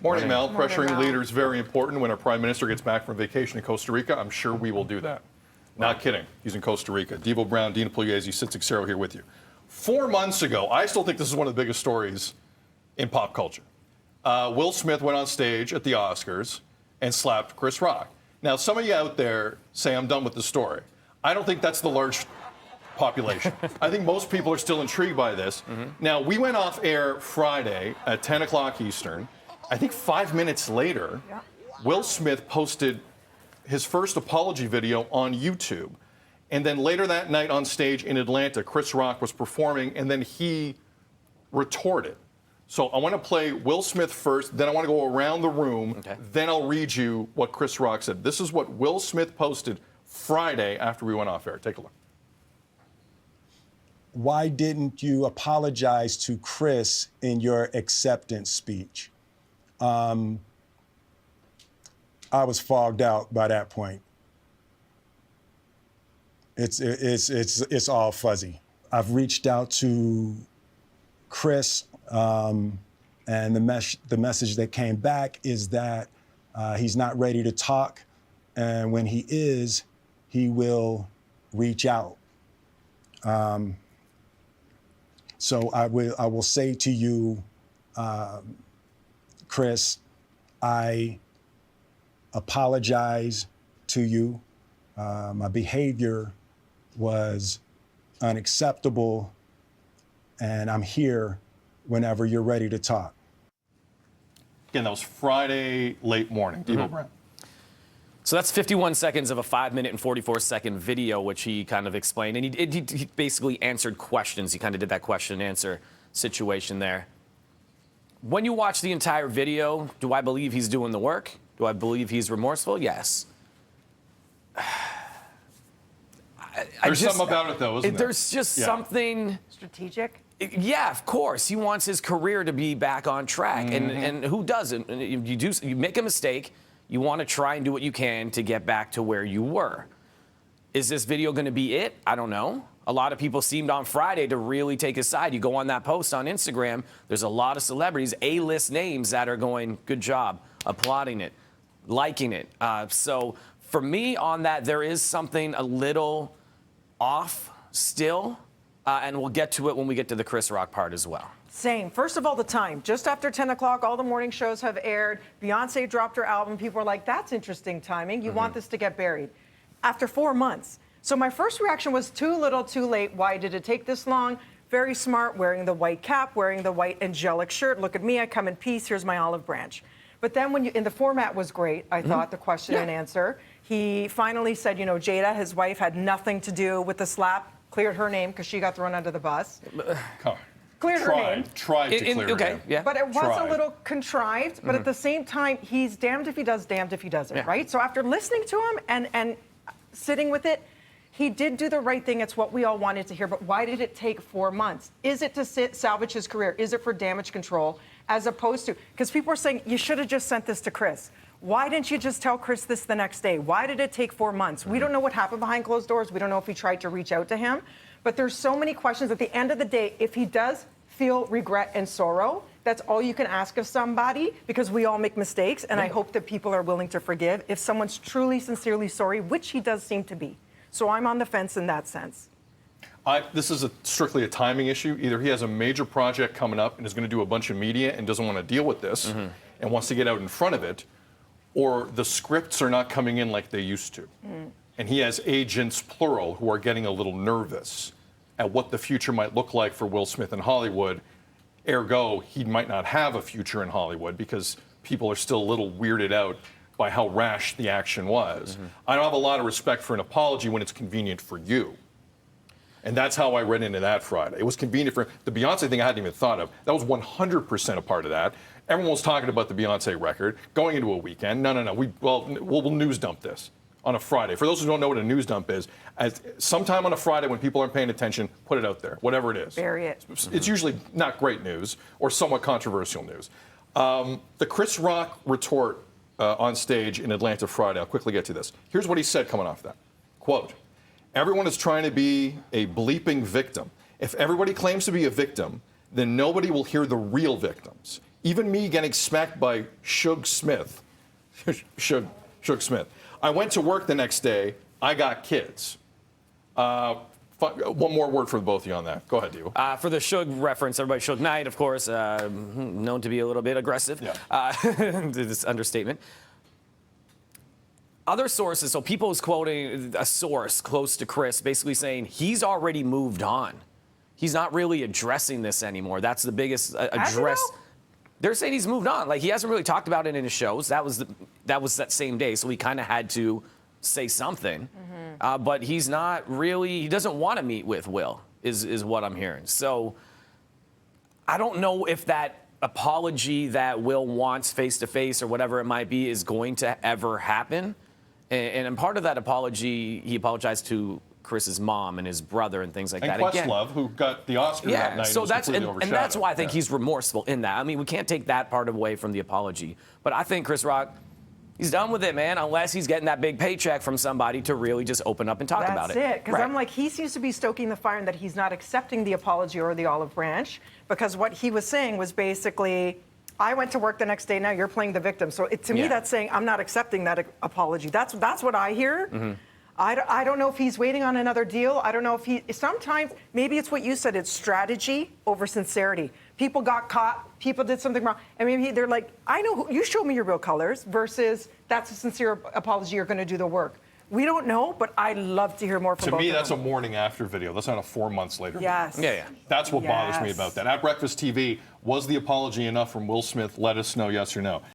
Morning, Mel. Morning, Pressuring Mel. leaders very important. When our prime minister gets back from vacation in Costa Rica, I'm sure we will do that. Not kidding. He's in Costa Rica. Devo Brown, Dina and Sid here with you. 4 months ago, I still think this is one of the biggest stories in pop culture. Will Smith went on stage at the Oscars and slapped Chris Rock. Now, some of you out there say I'm done with the story. I don't think that's the large population. I think most people are still intrigued by this. Now, we went off air Friday at 10 o'clock Eastern. I think 5 minutes later, Will Smith posted his first apology video on YouTube. And then later that night on stage in Atlanta, Chris Rock was performing, and then he retorted. So I want to play Will Smith first, then I want to go around the room, then I'll read you what Chris Rock said. This is what Will Smith posted Friday after we went off air. Take a look. Why didn't you apologize to Chris in your acceptance speech? I was fogged out by that point. It's all fuzzy. I've reached out to Chris, and the message that came back is that he's not ready to talk, and when he is, he will reach out. So I will say to you, Chris, I apologize to you. My behavior was unacceptable, and I'm here whenever you're ready to talk. Again, that was Friday late morning. Devo Brown. So that's 51 seconds of a 5-minute and 44-second video, which he kind of explained. And he basically answered questions. He kind of did that question and answer situation there. When you watch the entire video, do I believe he's doing the work? Do I believe he's remorseful? Yes. There's something about it, though, isn't there? There's just something... Strategic? Yeah, of course. He wants his career to be back on track. And who doesn't? You make a mistake, you want to try and do what you can to get back to where you were. Is this video going to be it? I don't know. A lot of people seemed on Friday to really take his side. You go on that post on Instagram, there's a lot of celebrities, A-list names that are going, good job, applauding it, liking it. So for me on that, there is something a little off still, and we'll get to it when we get to the Chris Rock part as well. Same. First of all, the time. Just after 10 o'clock, all the morning shows have aired. Beyonce dropped her album. People are like, that's interesting timing. You want this to get buried. After 4 months. So my first reaction was too little, too late. Why did it take this long? Very smart, wearing the white cap, wearing the white angelic shirt. Look at me, I come in peace. Here's my olive branch. But then and the format was great, I thought, the question and answer. He finally said, you know, Jada, his wife, had nothing to do with the slap. Cleared her name because she got thrown under the bus. Cleared her name. Tried to clear her name. Yeah. But it was a little contrived, but at the same time, he's damned if he does, damned if he doesn't, right? So after listening to him and sitting with it, he did do the right thing. It's what we all wanted to hear, but why did it take 4 months? Is it to salvage his career? Is it for damage control? As opposed to, because people are saying, you should have just sent this to Chris. Why didn't you just tell Chris this the next day? Why did it take 4 months? We don't know what happened behind closed doors. We don't know if he tried to reach out to him. But there's so many questions. At the end of the day, if he does feel regret and sorrow, that's all you can ask of somebody, because we all make mistakes, and I hope that people are willing to forgive if someone's truly, sincerely sorry, which he does seem to be. So I'm on the fence in that sense. This is strictly a timing issue. Either he has a major project coming up and is going to do a bunch of media and doesn't want to deal with this and wants to get out in front of it, or the scripts are not coming in like they used to. And he has agents, plural, who are getting a little nervous at what the future might look like for Will Smith in Hollywood. Ergo, he might not have a future in Hollywood because people are still a little weirded out by how rash the action was. I don't have a lot of respect for an apology when it's convenient for you. And that's how I read into that Friday. It was convenient for the Beyonce thing I hadn't even thought of. That was 100% a part of that. Everyone was talking about the Beyonce record going into a weekend. No. We'll news dump this on a Friday. For those who don't know what a news dump is, sometime on a Friday when people aren't paying attention, put it out there, whatever it is. Bury it. It's usually not great news or somewhat controversial news. The Chris Rock retort on stage in Atlanta Friday, I'll quickly get to this. Here's what he said coming off that. Quote, everyone is trying to be a bleeping victim. If everybody claims to be a victim, then nobody will hear the real victims. Even me getting smacked by Suge Smith. Suge Smith. I went to work the next day. I got kids. One more word for both of you on that. Go ahead, Devo. For the Suge reference, everybody, Suge Knight, of course, known to be a little bit aggressive. Yeah. This understatement. Other sources, so people is quoting a source close to Chris, basically saying he's already moved on. He's not really addressing this anymore. That's the biggest address. They're saying he's moved on. Like, he hasn't really talked about it in his shows. That was that same day, so he kind of had to say something. But he's not really, he doesn't want to meet with Will, is what I'm hearing. So I don't know if that apology that Will wants face-to-face or whatever it might be is going to ever happen. And part of that apology, he apologized to Chris's mom and his brother and things like that. And Questlove, who got the Oscar that night, so was that's completely and overshadowed. that's why I think he's remorseful in that. I mean, we can't take that part away from the apology. But I think Chris Rock, he's done with it, man, unless he's getting that big paycheck from somebody to really just open up and talk about it. That's it, because Right. I'm like, he seems to be stoking the fire and that he's not accepting the apology or the olive branch, because what he was saying was basically, I went to work the next day, now you're playing the victim. So to me, Yeah. that's saying, I'm not accepting that apology. That's what I hear. I don't know if he's waiting on another deal. I don't know if sometimes, maybe it's what you said, it's strategy over sincerity. People got caught, people did something wrong, and maybe they're like, I know, you show me your real colors, versus that's a sincere apology, you're gonna do the work. We don't know, but I'd love to hear more from To both me, of that's a them. morning after video. That's not a 4 months later video. Yes. Yeah. That's what bothers me Yes. about that. At Breakfast TV, was the apology enough from Will Smith? Let us know, yes or no.